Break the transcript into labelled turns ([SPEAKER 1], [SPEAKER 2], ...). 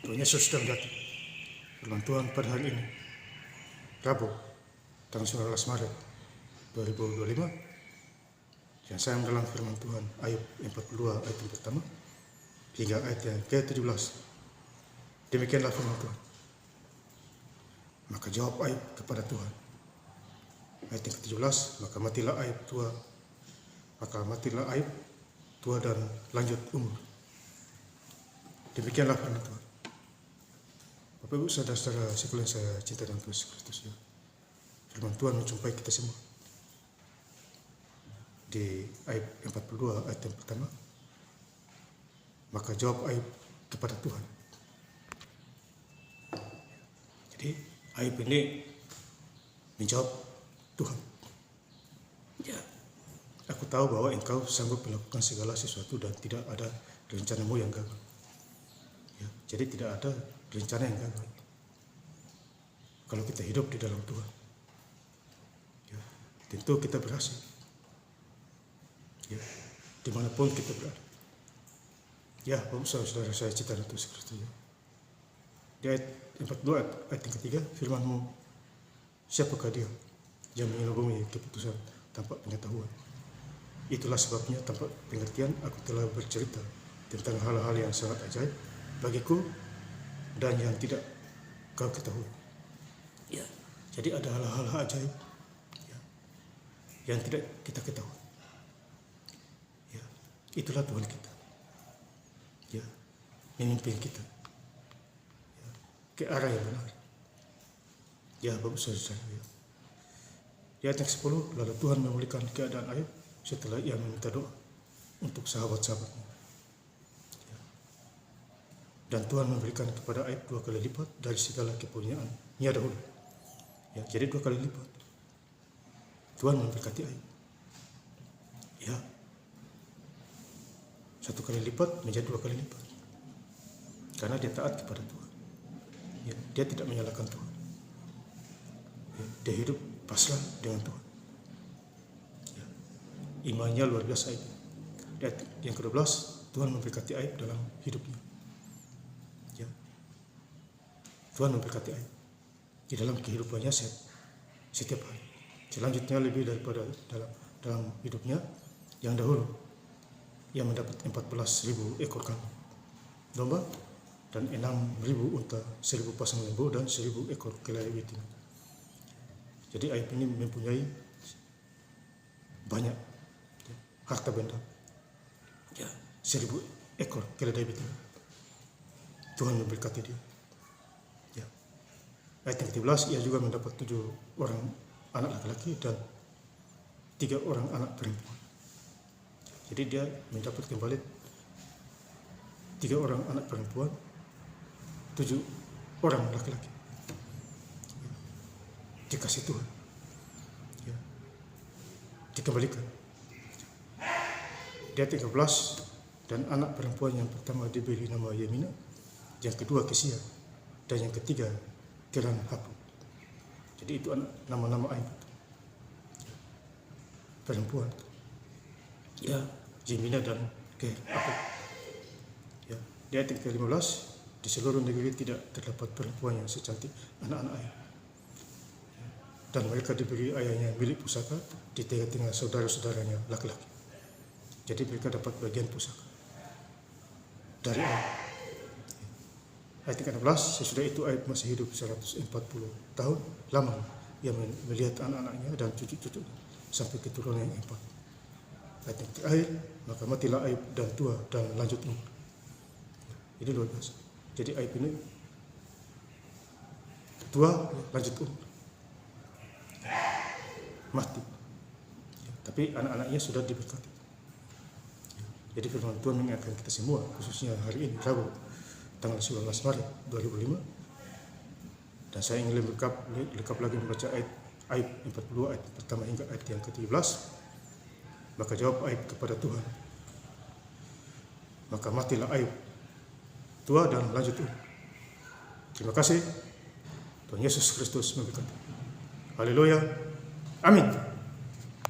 [SPEAKER 1] Tuhan Yesus sedang datang. Firman Tuhan pada hari ini, Rabu, tanggal 19 Maret 2025. Yang saya dalam firman Tuhan, Ayub 42 ayat yang pertama hingga ayat yang ke-17. Demikianlah firman Tuhan. Maka jawab Ayub kepada Tuhan. Ayat yang ke-17, maka matilah Ayub tua dan lanjut umur. Demikianlah firman Tuhan. Bapak Ibu saudara-saudara sekalian saya cinta dalam Yesus Kristus, ya. Firman Tuhan menjumpai kita semua di Ayub 42 ayat yang pertama. Maka jawab Ayub kepada Tuhan. Jadi Ayub ini menjawab Tuhan. Ya, aku tahu bahwa engkau sanggup melakukan segala sesuatu dan tidak ada rencanamu yang gagal. Ya, jadi tidak ada rencana yang gagal kalau kita hidup di dalam Tuhan. Ya, tentu kita berhasil. Ya, dimanapun kita berada. Ya, Bapak saudara saya cinta dalam Yesus Kristus. Ya. Di ayat 42 ayat yang ketiga, firman-Mu, siapakah dia yang mengelabui keputusan tanpa pengetahuan? Itulah sebabnya tanpa pengertian aku telah bercerita tentang hal-hal yang sangat ajaib bagiku dan yang tidak kau ketahui. Ya, jadi ada hal-hal ajaib, ya, yang tidak kita ketahui. Ya, itulah Tuhan kita. Ya, memimpin kita, ya, ke arah yang benar. Ya, Bapak saudara, ya. Di ayat yang 10, lalu Tuhan memulihkan keadaan Ayub setelah ia meminta doa untuk sahabat-sahabatnya. Dan Tuhan memberikan kepada Ayub 2 kali lipat dari segala kepunyaan-Nya dahulu. Ya, jadi 2 kali lipat. Tuhan memberkati Ayub. Ya, 1 kali lipat menjadi 2 kali lipat. Karena dia taat kepada Tuhan. Ya, dia tidak menyalahkan Tuhan. Ya, dia hidup pasrah dengan Tuhan. Ya, imannya luar biasa Ayub. Yang ke-12, Tuhan memberkati Ayub dalam hidupnya. Tuhan memberkati Ayub di dalam kehidupannya setiap hari. Selanjutnya lebih daripada dalam hidupnya yang dahulu, ia mendapat 14.000 ekor kambing domba dan 6.000 unta, 1.000 pasang lembu dan 1.000 ekor keledai betina. Jadi Ayub ini mempunyai banyak harta benda. Ya, 1.000 ekor keledai betina. Tuhan memberkati dia. Ayat yang ke-13, ia juga mendapat 7 orang anak laki-laki dan 3 orang anak perempuan. Jadi dia mendapat kembali 3 orang anak perempuan, 7 orang laki-laki. Dikasih Tuhan. Ya, dikembalikan. Dia 13 dan anak perempuan yang pertama diberi nama Yemina, yang kedua Kesia, dan yang ketiga Keran Hapu. Jadi itu nama-nama Ayub perempuan. Ya, Yemina dan Keran Hapu. Ya, di ayat ke-15, di seluruh negeri tidak terdapat perempuan yang secantik anak-anak Ayub. Dan mereka diberi ayahnya milik pusaka di tengah-tengah saudara-saudaranya laki-laki. Jadi mereka dapat bagian pusaka dari Ayub. Ayat 16, sesudah itu Ayub masih hidup 140 tahun lama. Ia melihat anak-anaknya dan cucu-cucunya sampai keturunan yang 4. Ayat yang terakhir, maka matilah Ayub dan tua dan lanjut umur. Ini luar biasa. Jadi Ayub ini tua lanjut umur, mati. Ya, tapi anak-anaknya sudah diberkati. Ya, jadi firman Tuhan mengingatkan kita semua, khususnya hari ini Rabu tanggal 19 Maret 2005. Dan saya ingin lengkap lagi membaca Ayub 42 ayat pertama hingga ayat yang ke-17. Maka jawab Ayub kepada Tuhan. Maka matilah Ayub tua dan lanjut umur. Terima kasih. Tuhan Yesus Kristus memberkati. Haleluya. Amin.